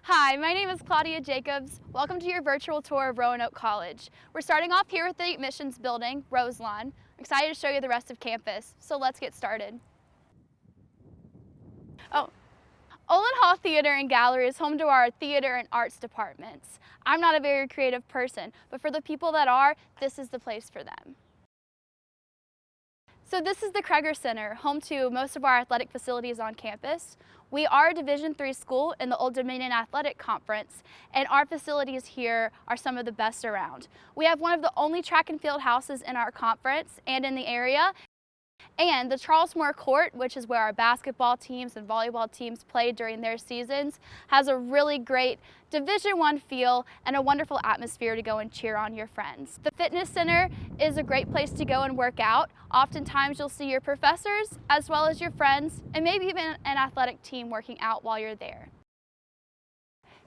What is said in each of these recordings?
Hi, my name is Claudia Jacobs. Welcome to your virtual tour of Roanoke College. We're starting off here with the admissions building, Roselawn. I'm excited to show you the rest of campus, so let's get started. Olin Hall Theater and Gallery is home to our theater and arts departments. I'm not a very creative person, but for the people that are, this is the place for them. So this is the Kreger Center, home to most of our athletic facilities on campus. We are a Division III school in the Old Dominion Athletic Conference, and our facilities here are some of the best around. We have one of the only track and field houses in our conference and in the area. And the Charles Moore Court, which is where our basketball teams and volleyball teams play during their seasons, has a really great Division I feel and a wonderful atmosphere to go and cheer on your friends. The fitness center is a great place to go and work out. Oftentimes you'll see your professors as well as your friends and maybe even an athletic team working out while you're there.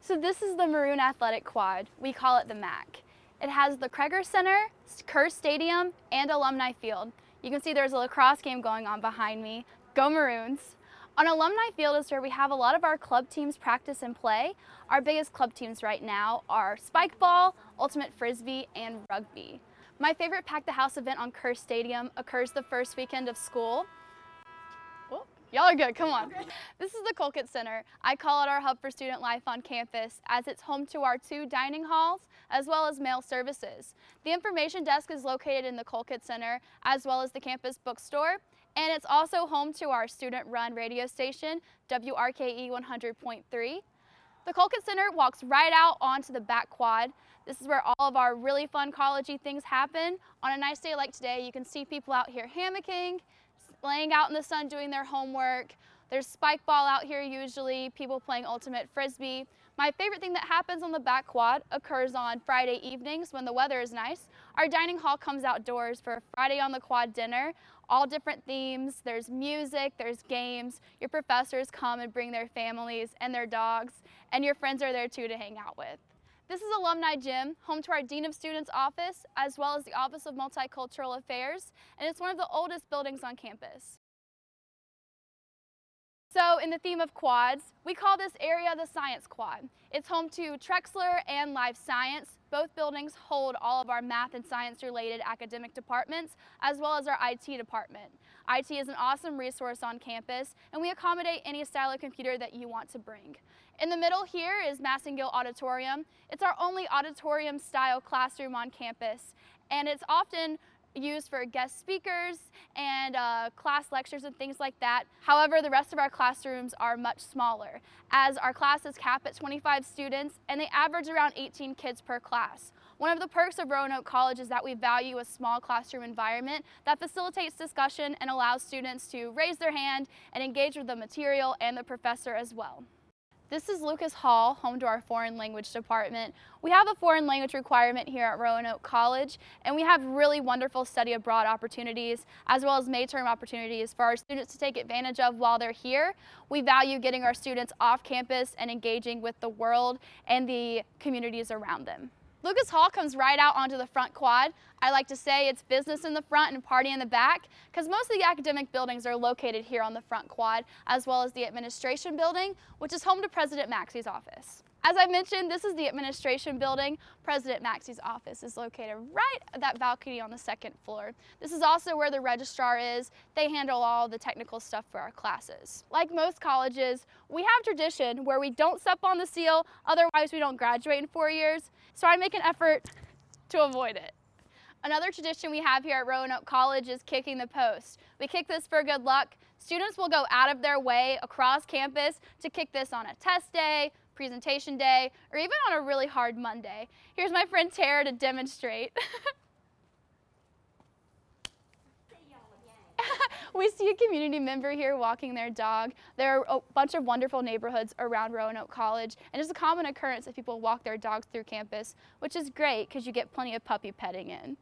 So this is the Maroon Athletic Quad. We call it the MAC. It has the Kreger Center, Kerr Stadium, and Alumni Field. You can see there's a lacrosse game going on behind me. Go Maroons! On Alumni Field is where we have a lot of our club teams practice and play. Our biggest club teams right now are spike ball, ultimate frisbee, and rugby. My favorite Pack the House event on Kerr Stadium occurs the first weekend of school. Oh, y'all are good, come on. This is the Kreger Center. I call it our hub for student life on campus as it's home to our 2 dining halls as well as mail services. The information desk is located in the Kreger Center as well as the campus bookstore, and it's also home to our student-run radio station, WRKE 100.3. The Kreger Center walks right out onto the back quad. This is where all of our really fun college-y things happen. On a nice day like today, you can see people out here hammocking, laying out in the sun doing their homework. There's spike ball out here usually, people playing ultimate frisbee. My favorite thing that happens on the back quad occurs on Friday evenings when the weather is nice. Our dining hall comes outdoors for a Friday on the quad dinner, all different themes. There's music, there's games. Your professors come and bring their families and their dogs, and your friends are there too to hang out with. This is Alumni Gym, home to our Dean of Students office, as well as the Office of Multicultural Affairs, and it's one of the oldest buildings on campus. So in the theme of quads, we call this area the Science Quad. It's home to Trexler and Life Science. Both buildings hold all of our math and science related academic departments, as well as our IT department. IT is an awesome resource on campus, and we accommodate any style of computer that you want to bring. In the middle here is Massengill Auditorium. It's our only auditorium style classroom on campus, and it's often used for guest speakers and class lectures and things like that. However, the rest of our classrooms are much smaller, as our classes cap at 25 students and they average around 18 kids per class. One of the perks of Roanoke College is that we value a small classroom environment that facilitates discussion and allows students to raise their hand and engage with the material and the professor as well. This is Lucas Hall, home to our foreign language department. We have a foreign language requirement here at Roanoke College, and we have really wonderful study abroad opportunities as well as May-term opportunities for our students to take advantage of while they're here. We value getting our students off campus and engaging with the world and the communities around them. Lucas Hall comes right out onto the front quad. I like to say it's business in the front and party in the back, because most of the academic buildings are located here on the front quad, as well as the administration building, which is home to President Maxey's office. As I mentioned, this is the administration building. President Maxey's office is located right at that balcony on the 2nd floor. This is also where the registrar is. They handle all the technical stuff for our classes. Like most colleges, we have tradition where we don't step on the seal, otherwise we don't graduate in 4 years, so I make an effort to avoid it. Another tradition we have here at Roanoke College is kicking the post. We kick this for good luck. Students will go out of their way across campus to kick this on a test day, presentation day, or even on a really hard Monday. Here's my friend Tara to demonstrate. We see a community member here walking their dog. There are a bunch of wonderful neighborhoods around Roanoke College, and it's a common occurrence that people walk their dogs through campus, which is great because you get plenty of puppy petting in.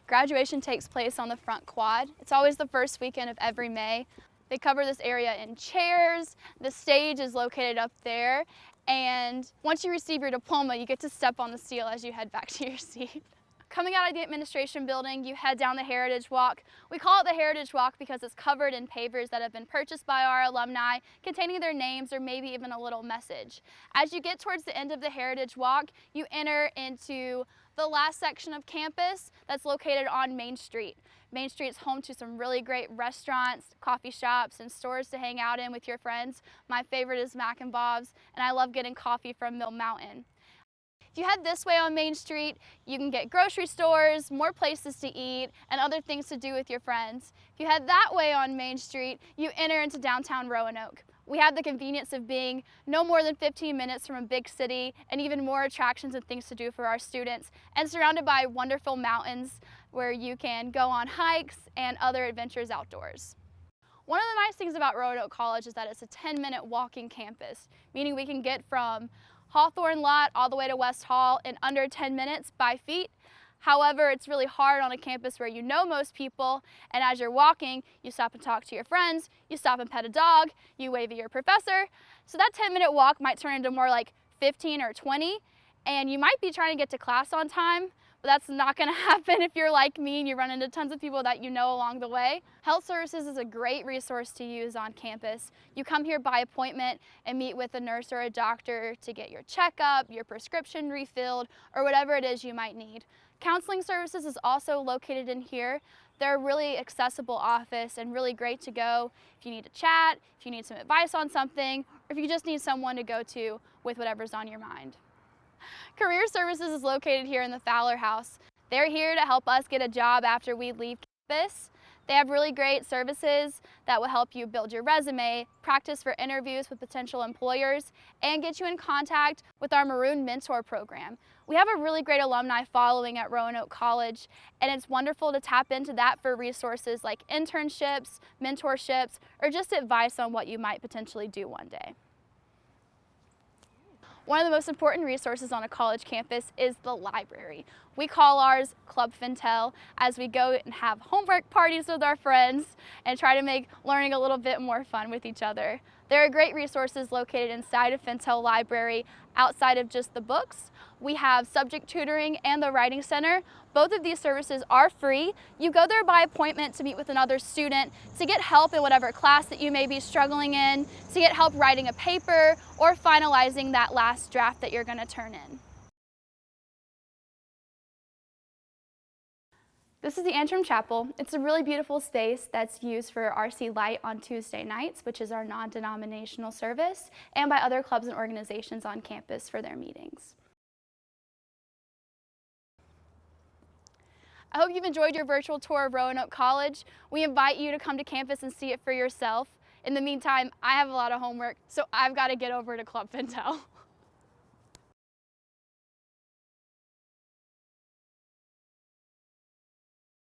Graduation takes place on the front quad. It's always the first weekend of every May. They cover this area in chairs. The stage is located up there, and once you receive your diploma, you get to step on the seal as you head back to your seat. Coming out of the administration building, you head down the Heritage Walk. We call it the Heritage Walk because it's covered in pavers that have been purchased by our alumni, containing their names or maybe even a little message. As you get towards the end of the Heritage Walk, you enter into the last section of campus that's located on Main Street. Main Street's home to some really great restaurants, coffee shops, and stores to hang out in with your friends. My favorite is Mac and Bob's, and I love getting coffee from Mill Mountain. If you head this way on Main Street, you can get grocery stores, more places to eat, and other things to do with your friends. If you head that way on Main Street, you enter into downtown Roanoke. We have the convenience of being no more than 15 minutes from a big city and even more attractions and things to do for our students, and surrounded by wonderful mountains where you can go on hikes and other adventures outdoors. One of the nice things about Roanoke College is that it's a 10-minute walking campus, meaning we can get from Hawthorne Lot all the way to West Hall in under 10 minutes by feet. However, it's really hard on a campus where you know most people, and as you're walking, you stop and talk to your friends, you stop and pet a dog, you wave at your professor. So that 10-minute walk might turn into more like 15 or 20, and you might be trying to get to class on time, but that's not going to happen if you're like me and you run into tons of people that you know along the way. Health services is a great resource to use on campus. You come here by appointment and meet with a nurse or a doctor to get your checkup, your prescription refilled, or whatever it is you might need. Counseling services is also located in here. They're a really accessible office and really great to go if you need to chat, if you need some advice on something, or if you just need someone to go to with whatever's on your mind. Career Services is located here in the Fowler House. They're here to help us get a job after we leave campus. They have really great services that will help you build your resume, practice for interviews with potential employers, and get you in contact with our Maroon Mentor program. We have a really great alumni following at Roanoke College, and it's wonderful to tap into that for resources like internships, mentorships, or just advice on what you might potentially do one day. One of the most important resources on a college campus is the library. We call ours Club Fintel, as we go and have homework parties with our friends and try to make learning a little bit more fun with each other. There are great resources located inside of Fintel Library outside of just the books. We have subject tutoring and the Writing Center. Both of these services are free. You go there by appointment to meet with another student to get help in whatever class that you may be struggling in, to get help writing a paper or finalizing that last draft that you're going to turn in. This is the Antrum Chapel. It's a really beautiful space that's used for RC Light on Tuesday nights, which is our non-denominational service, and by other clubs and organizations on campus for their meetings. I hope you've enjoyed your virtual tour of Roanoke College. We invite you to come to campus and see it for yourself. In the meantime, I have a lot of homework, so I've got to get over to Club Fintel.